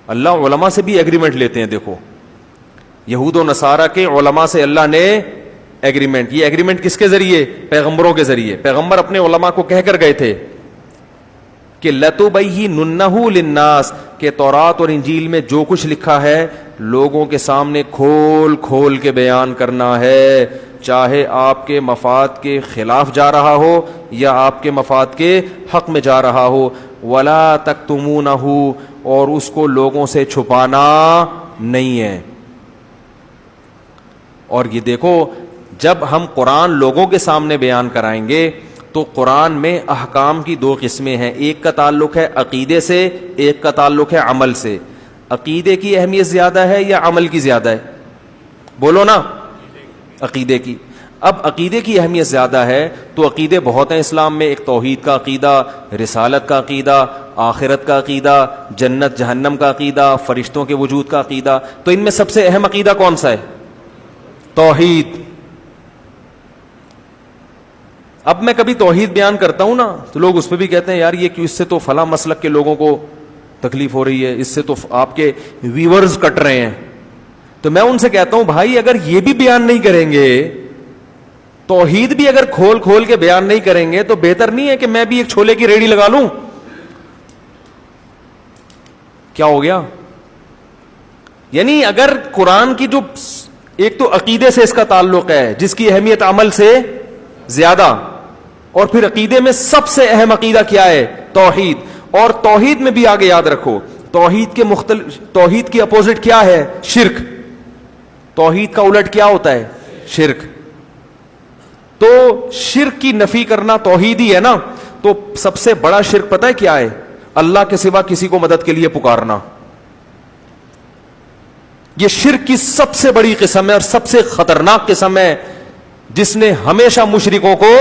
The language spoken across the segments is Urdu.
اللہ علماء سے بھی ایگریمنٹ لیتے ہیں. دیکھو یہود و نصارہ کے علماء سے اللہ نے ایگریمنٹ, یہ ایگریمنٹ کس کے ذریعے؟ پیغمبروں کے ذریعے. پیغمبر اپنے علماء کو کہہ کر گئے تھے کہ لَتُبَيِّنُنَّهُ لِلنَّاسِ, کہ تورات اور انجیل میں جو کچھ لکھا ہے لوگوں کے سامنے کھول کھول کے بیان کرنا ہے, چاہے آپ کے مفاد کے خلاف جا رہا ہو یا آپ کے مفاد کے حق میں جا رہا ہو. وَلَا تَكْتُمُونَهُ, اور اس کو لوگوں سے چھپانا نہیں ہے. اور یہ دیکھو جب ہم قرآن لوگوں کے سامنے بیان کرائیں گے تو قرآن میں احکام کی دو قسمیں ہیں, ایک کا تعلق ہے عقیدے سے, ایک کا تعلق ہے عمل سے. عقیدے کی اہمیت زیادہ ہے یا عمل کی زیادہ ہے؟ بولو نا. عقیدے کی. اب عقیدے کی اہمیت زیادہ ہے تو عقیدے بہت ہیں اسلام میں. ایک توحید کا عقیدہ, رسالت کا عقیدہ, آخرت کا عقیدہ, جنت جہنم کا عقیدہ, فرشتوں کے وجود کا عقیدہ. تو ان میں سب سے اہم عقیدہ کون سا ہے؟ توحید. اب میں کبھی توحید بیان کرتا ہوں نا تو لوگ اس پہ بھی کہتے ہیں یار یہ کیوں, اس سے تو فلاں مسلک کے لوگوں کو تکلیف ہو رہی ہے, اس سے تو آپ کے ویورز کٹ رہے ہیں. تو میں ان سے کہتا ہوں بھائی اگر یہ بھی بیان نہیں کریں گے, توحید بھی اگر کھول کھول کے بیان نہیں کریں گے, تو بہتر نہیں ہے کہ میں بھی ایک چھولے کی ریڑھی لگا لوں؟ کیا ہو گیا؟ یعنی اگر قرآن کی جو ایک تو عقیدے سے اس کا تعلق ہے جس کی اہمیت عمل سے زیادہ, اور پھر عقیدے میں سب سے اہم عقیدہ کیا ہے؟ توحید. اور توحید میں بھی آگے یاد رکھو توحید کی اپوزٹ کیا ہے؟ شرک. توحید کا الٹ کیا ہوتا ہے؟ شرک. تو شرک کی نفی کرنا توحید ہی ہے نا. تو سب سے بڑا شرک پتہ ہے کیا ہے؟ اللہ کے سوا کسی کو مدد کے لیے پکارنا. یہ شرک کی سب سے بڑی قسم ہے اور سب سے خطرناک قسم ہے جس نے ہمیشہ مشرکوں کو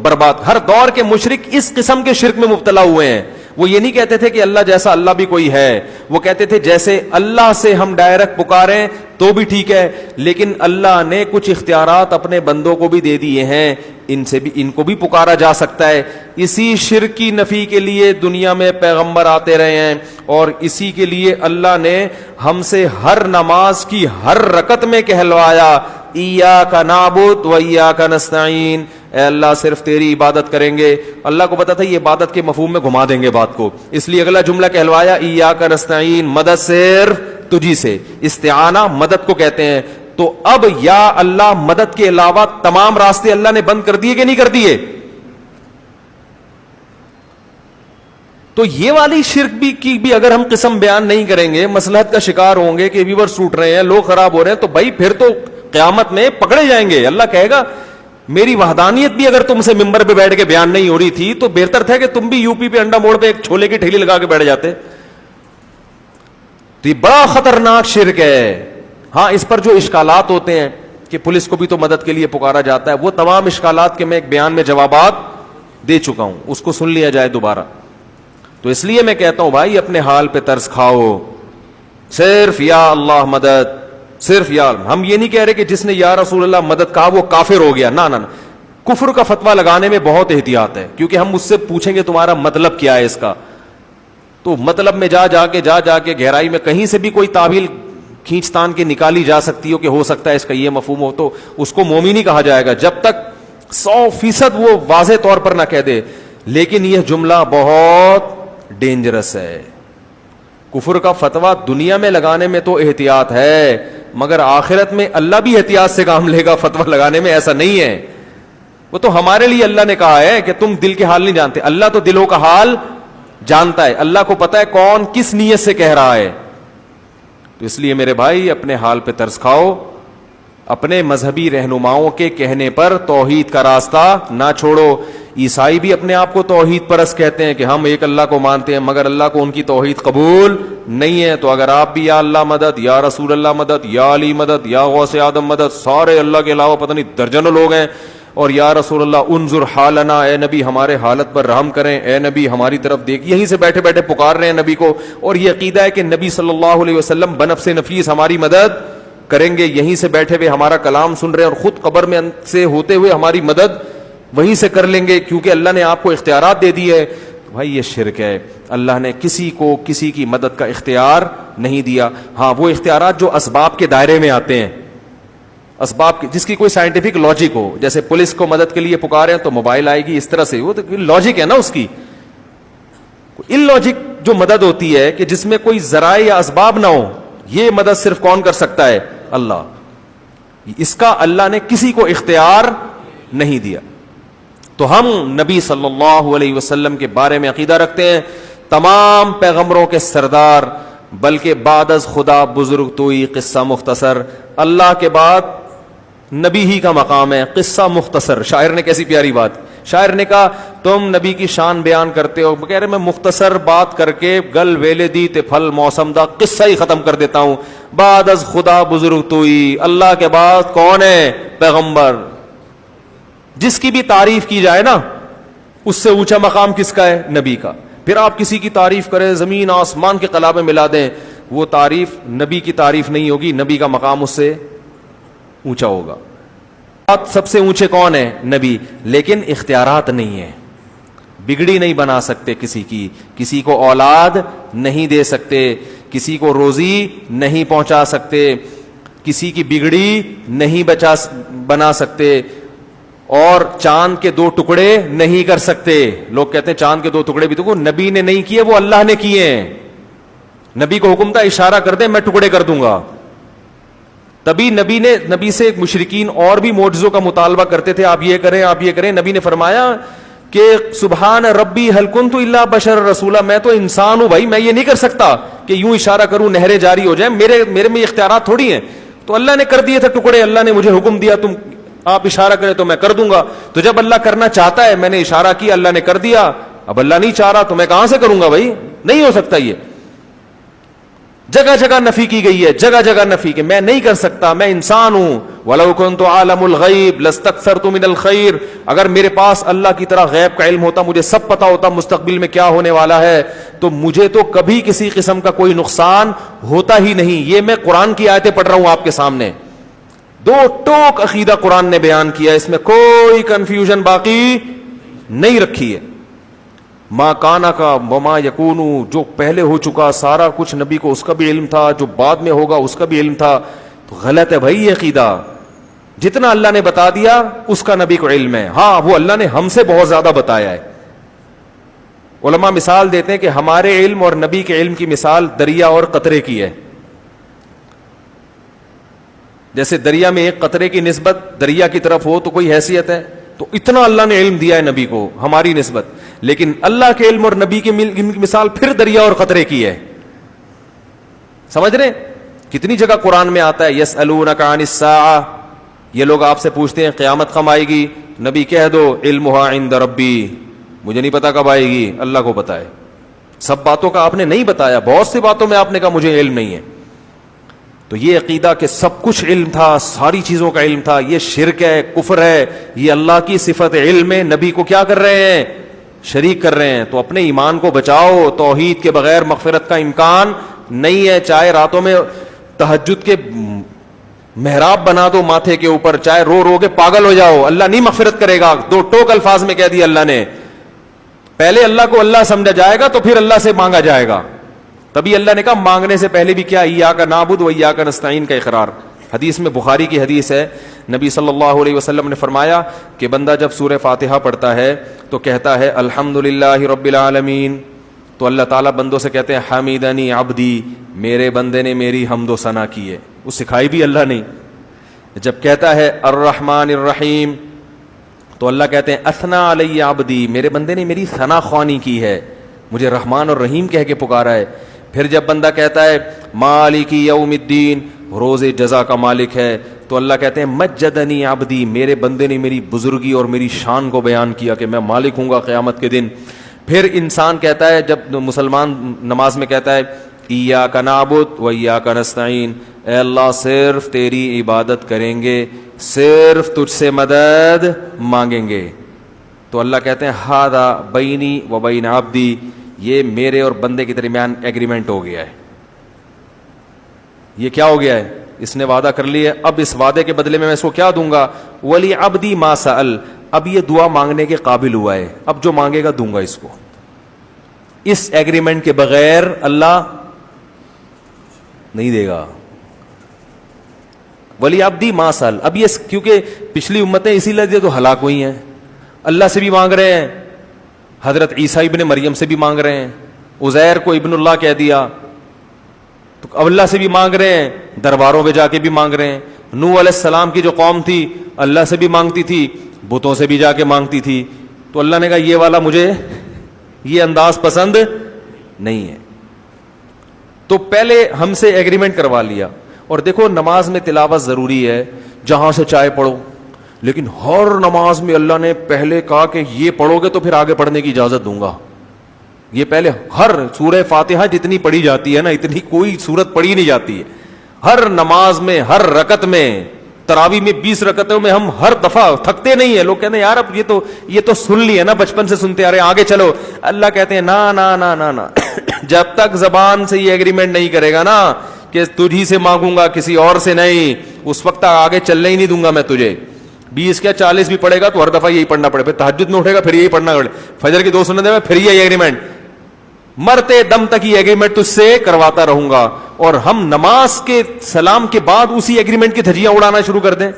برباد. ہر دور کے مشرک اس قسم کے شرک میں مبتلا ہوئے ہیں. وہ یہ نہیں کہتے تھے کہ اللہ جیسا اللہ بھی کوئی ہے, وہ کہتے تھے جیسے اللہ سے ہم ڈائریکٹ پکاریں تو بھی ٹھیک ہے, لیکن اللہ نے کچھ اختیارات اپنے بندوں کو بھی دے دیے ہیں, ان کو بھی پکارا جا سکتا ہے. اسی شرک کی نفی کے لیے دنیا میں پیغمبر آتے رہے ہیں, اور اسی کے لیے اللہ نے ہم سے ہر نماز کی ہر رکعت میں کہلوایا ایاک نعبد و ایاک نستعین, اے اللہ صرف تیری عبادت کریں گے. اللہ کو پتا تھا یہ عبادت کے مفہوم میں گھما دیں گے بات کو, اس لیے اگلا جملہ کہلوایا ایاک نستعین, مدد صرف تجھی سے. استعانہ مدد کو کہتے ہیں. تو اب یا اللہ مدد کے علاوہ تمام راستے اللہ نے بند کر دیے کہ نہیں کر دیے؟ تو یہ والی شرک کی بھی اگر ہم قسم بیان نہیں کریں گے, مصلحت کا شکار ہوں گے کہ ویورز ٹوٹ رہے ہیں, لوگ خراب ہو رہے ہیں, تو بھائی پھر تو قیامت میں پکڑے جائیں گے. اللہ کہے گا میری وحدانیت بھی اگر تم سے ممبر پہ بیٹھ کے بیان نہیں ہو رہی تھی تو بہتر تھا کہ تم بھی یو پی پہ انڈا موڑ پہ ایک چھولے کی ٹھیلی لگا کے بیٹھ جاتے. تو یہ بڑا خطرناک شرک ہے. ہاں اس پر جو اشکالات ہوتے ہیں کہ پولیس کو بھی تو مدد کے لیے پکارا جاتا ہے, وہ تمام اشکالات کے میں ایک بیان میں جوابات دے چکا ہوں, اس کو سن لیا جائے دوبارہ. تو اس لیے میں کہتا ہوں بھائی اپنے حال پہ ترس کھاؤ, صرف یا اللہ مدد, صرف یا. ہم یہ نہیں کہہ رہے کہ جس نے یا رسول اللہ مدد کہا وہ کافر ہو گیا, نہ. کفر کا فتویٰ لگانے میں بہت احتیاط ہے, کیونکہ ہم اس سے پوچھیں گے تمہارا مطلب کیا ہے اس کا, تو مطلب میں جا کے گہرائی میں کہیں سے بھی کوئی تعویل کھینچ تان کے نکالی جا سکتی ہو کہ ہو سکتا ہے اس کا یہ مفہوم ہو, تو اس کو مومن ہی کہا جائے گا جب تک 100% وہ واضح طور پر نہ کہہ دے. لیکن یہ جملہ بہت ڈینجرس ہے. کفر کا فتویٰ دنیا میں لگانے میں تو احتیاط ہے, مگر آخرت میں اللہ بھی احتیاط سے کام لے گا فتویٰ لگانے میں, ایسا نہیں ہے. وہ تو ہمارے لیے اللہ نے کہا ہے کہ تم دل کے حال نہیں جانتے, اللہ تو دلوں کا حال جانتا ہے. اللہ کو پتا ہے کون کس نیت سے کہہ رہا ہے. تو اس لیے میرے بھائی اپنے حال پہ ترس کھاؤ, اپنے مذہبی رہنماؤں کے کہنے پر توحید کا راستہ نہ چھوڑو. عیسائی بھی اپنے آپ کو توحید پرست کہتے ہیں کہ ہم ایک اللہ کو مانتے ہیں, مگر اللہ کو ان کی توحید قبول نہیں ہے. تو اگر آپ بھی یا اللہ مدد, یا رسول اللہ مدد, یا علی مدد, یا غوث آدم مدد, سارے اللہ کے علاوہ پتہ نہیں درجنوں لوگ ہیں, اور یا رسول اللہ انظر حالنا, اے نبی ہمارے حالت پر رحم کریں, اے نبی ہماری طرف دیکھ, یہیں سے بیٹھے بیٹھے پکار رہے ہیں نبی کو, اور یہ عقیدہ ہے کہ نبی صلی اللہ علیہ وسلم بنفس نفیس ہماری مدد کریں گے, یہیں سے بیٹھے ہوئے ہمارا کلام سن رہے ہیں, اور خود قبر میں سے ہوتے ہوئے ہماری مدد وہیں سے کر لیں گے کیونکہ اللہ نے آپ کو اختیارات دے دی ہے. بھائی یہ شرک ہے. اللہ نے کسی کو کسی کی مدد کا اختیار نہیں دیا. ہاں وہ اختیارات جو اسباب کے دائرے میں آتے ہیں, اسباب کی, جس کی کوئی سائنٹیفک لاجک ہو, جیسے پولیس کو مدد کے لیے پکارے تو موبائل آئے گی, اس طرح سے, وہ تو لاجک ہے نا اس کی. ان لاجک جو مدد ہوتی ہے کہ جس میں کوئی ذرائع یا اسباب نہ ہو, یہ مدد صرف کون کر سکتا ہے؟ اللہ. اس کا اللہ نے کسی کو اختیار نہیں دیا. تو ہم نبی صلی اللہ علیہ وسلم کے بارے میں عقیدہ رکھتے ہیں, تمام پیغمبروں کے سردار, بلکہ بعد از خدا بزرگ توئی قصہ مختصر, اللہ کے بعد نبی ہی کا مقام ہے, قصہ مختصر. شاعر نے کیسی پیاری بات, شاعر نے کہا تم نبی کی شان بیان کرتے ہو, کہہ رہے میں مختصر بات کر کے گل ویلے دی تے پھل موسم دا قصہ ہی ختم کر دیتا ہوں. بعد از خدا بزرگ توئی, اللہ کے بعد کون ہے؟ پیغمبر. جس کی بھی تعریف کی جائے نا, اس سے اونچا مقام کس کا ہے؟ نبی کا. پھر آپ کسی کی تعریف کریں, زمین آسمان کے قلابے ملا دیں, وہ تعریف نبی کی تعریف نہیں ہوگی, نبی کا مقام اس سے اونچا ہوگا. سب سے اونچے کون ہے؟ نبی. لیکن اختیارات نہیں ہیں, بگڑی نہیں بنا سکتے کسی کی, کسی کو اولاد نہیں دے سکتے, کسی کو روزی نہیں پہنچا سکتے, کسی کی بگڑی نہیں بنا سکتے, اور چاند کے دو ٹکڑے نہیں کر سکتے. لوگ کہتے ہیں چاند کے دو ٹکڑے بھی تو نبی نے نہیں کیے, وہ اللہ نے کیے ہیں. نبی کو حکم تھا اشارہ کر دیں میں ٹکڑے کر دوں گا. تبھی نبی سے مشرکین اور بھی معجزوں کا مطالبہ کرتے تھے, آپ یہ کریں آپ یہ کریں. نبی نے فرمایا کہ سبحان ربی هل كنت الا بشر رسولا, میں تو انسان ہوں بھائی, میں یہ نہیں کر سکتا کہ یوں اشارہ کروں نہریں جاری ہو جائیں, میرے میں اختیارات تھوڑی ہیں. تو اللہ نے کر دیے تھے ٹکڑے, اللہ نے مجھے حکم دیا تم آپ اشارہ کریں تو میں کر دوں گا. تو جب اللہ کرنا چاہتا ہے, میں نے اشارہ کیا اللہ نے کر دیا, اب اللہ نہیں چاہ رہا تو میں کہاں سے کروں گا بھائی, نہیں ہو سکتا. یہ جگہ جگہ نفی کی گئی ہے, جگہ جگہ نفی کہ میں نہیں کر سکتا, میں انسان ہوں. وَلَوْ كُنْتُ عَالَمُ الْغَيْبِ لَاسْتَكْثَرْتُ مِنَ الْخَيْرِ, اگر میرے پاس اللہ کی طرح غیب کا علم ہوتا, مجھے سب پتا ہوتا مستقبل میں کیا ہونے والا ہے, تو مجھے تو کبھی کسی قسم کا کوئی نقصان ہوتا ہی نہیں. یہ میں قرآن کی آیتیں پڑھ رہا ہوں آپ کے سامنے, دو ٹوک عقیدہ قرآن نے بیان کیا, اس میں کوئی کنفیوژن باقی نہیں رکھی ہے. ماں کانا کا وما یکونو, جو پہلے ہو چکا سارا کچھ نبی کو اس کا بھی علم تھا, جو بعد میں ہوگا اس کا بھی علم تھا. تو غلط ہے بھائی یہ عقیدہ. جتنا اللہ نے بتا دیا اس کا نبی کو علم ہے. ہاں وہ اللہ نے ہم سے بہت زیادہ بتایا ہے. علماء مثال دیتے ہیں کہ ہمارے علم اور نبی کے علم کی مثال دریا اور قطرے کی ہے. جیسے دریا میں ایک قطرے کی نسبت دریا کی طرف ہو تو کوئی حیثیت ہے, تو اتنا اللہ نے علم دیا ہے نبی کو ہماری نسبت. لیکن اللہ کے علم اور نبی کی مثال پھر دریا اور قطرے کی ہے. سمجھ رہے؟ کتنی جگہ قرآن میں آتا ہے یسألونک عن الساعہ, یہ لوگ آپ سے پوچھتے ہیں قیامت کب آئے گی, نبی کہہ دو علمھا عند ربی, مجھے نہیں پتا کب آئے گی, اللہ کو پتا ہے. سب باتوں کا آپ نے نہیں بتایا, بہت سی باتوں میں آپ نے کہا مجھے علم نہیں ہے. تو یہ عقیدہ کہ سب کچھ علم تھا, ساری چیزوں کا علم تھا, یہ شرک ہے, کفر ہے. یہ اللہ کی صفت علم ہے, نبی کو کیا کر رہے ہیں؟ شریک کر رہے ہیں. تو اپنے ایمان کو بچاؤ, توحید کے بغیر مغفرت کا امکان نہیں ہے. چاہے راتوں میں تہجد کے محراب بنا دو ماتھے کے اوپر, چاہے رو رو کے پاگل ہو جاؤ, اللہ نہیں مغفرت کرے گا. دو ٹوک الفاظ میں کہہ دیا اللہ نے. پہلے اللہ کو اللہ سمجھا جائے گا تو پھر اللہ سے مانگا جائے گا. تبھی اللہ نے کہا مانگنے سے پہلے بھی کیا ایاک نعبد و ایاک نستعین کا اقرار. حدیث میں, بخاری کی حدیث ہے, نبی صلی اللہ علیہ وسلم نے فرمایا کہ بندہ جب سورہ فاتحہ پڑھتا ہے تو کہتا ہے الحمدللہ رب العالمین, تو اللہ تعالیٰ بندوں سے کہتے ہیں حمیدنی عبدی, میرے بندے نے میری حمد و ثنا کی ہے. وہ سکھائی بھی اللہ نے. جب کہتا ہے الرحمن الرحیم تو اللہ کہتے ہیں اثنا علی عبدی, میرے بندے نے میری ثنا خوانی کی ہے, مجھے رحمان اور رحیم کہہ کے پکارا ہے. پھر جب بندہ کہتا ہے مالک یوم الدین, روز جزا کا مالک ہے, تو اللہ کہتے ہیں مجدنی عبدی, میرے بندے نے میری بزرگی اور میری شان کو بیان کیا کہ میں مالک ہوں گا قیامت کے دن. پھر انسان کہتا ہے, جب مسلمان نماز میں کہتا ہے ایاک نعبد و ایاک نستعین, اے اللہ صرف تیری عبادت کریں گے, صرف تجھ سے مدد مانگیں گے. تو اللہ کہتے ہیں ھذا بینی و بین عبدی, یہ میرے اور بندے کے درمیان ایگریمنٹ ہو گیا ہے. یہ کیا ہو گیا ہے؟ اس نے وعدہ کر لیا, اب اس وعدے کے بدلے میں اس کو کیا دوں گا. ولی عبدی ما سأل, اب یہ دعا مانگنے کے قابل ہوا ہے, اب جو مانگے گا دوں گا اس کو. اس ایگریمنٹ کے بغیر اللہ نہیں دے گا. ولی عبدی ما سال. اب یہ کیونکہ پچھلی امتیں اسی لیے تو ہلاک ہوئی ہیں, اللہ سے بھی مانگ رہے ہیں, حضرت عیسیٰ ابن مریم سے بھی مانگ رہے ہیں, عزیر کو ابن اللہ کہہ دیا تو اب اللہ سے بھی مانگ رہے ہیں, درباروں پہ جا کے بھی مانگ رہے ہیں. نوح علیہ السلام کی جو قوم تھی اللہ سے بھی مانگتی تھی, بتوں سے بھی جا کے مانگتی تھی, تو اللہ نے کہا یہ والا مجھے یہ انداز پسند نہیں ہے. تو پہلے ہم سے ایگریمنٹ کروا لیا. اور دیکھو نماز میں تلاوت ضروری ہے, جہاں سے چاہے پڑھو, لیکن ہر نماز میں اللہ نے پہلے کہا کہ یہ پڑھو گے تو پھر آگے پڑھنے کی اجازت دوں گا. یہ پہلے ہر سورہ فاتحہ جتنی پڑھی جاتی ہے نا, اتنی کوئی سورت پڑھی نہیں جاتی ہے. ہر نماز میں, ہر رکعت میں, تراویح میں 20 رکعتوں میں ہم ہر دفعہ تھکتے نہیں ہیں. لوگ کہتے ہیں یار اب یہ تو سن لی ہے نا, بچپن سے سنتے آ رہے ہیں, آگے چلو. اللہ کہتے ہیں نا نا نا نا نا جب تک زبان سے یہ ایگریمنٹ نہیں کرے گا نا کہ تجھی سے مانگوں گا کسی اور سے نہیں, اس وقت آگے چلنے ہی نہیں دوں گا میں تجھے. 20 کیا 40 بھی پڑے گا تو ہر دفعہ یہی پڑھنا پڑے, پھر تہجد میں اٹھے گا پھر یہی پڑھنا پڑے, فجر کی 2 سنتیں میں پھر یہی ایگریمنٹ, مرتے دم تک یہ ایگریمنٹ تجھ سے کرواتا رہوں گا. اور ہم نماز کے سلام کے بعد اسی ایگریمنٹ کی دھجیاں اڑانا شروع کر دیں,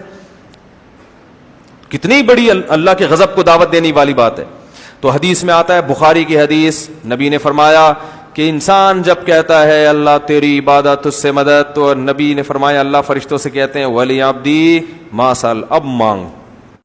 کتنی بڑی اللہ کے غضب کو دعوت دینے والی بات ہے. تو حدیث میں آتا ہے, بخاری کی حدیث, نبی نے فرمایا کہ انسان جب کہتا ہے اللہ تیری عبادت اس سے مدد, تو نبی نے فرمایا اللہ فرشتوں سے کہتے ہیں ولی عبدی ما سال, اب مانگ.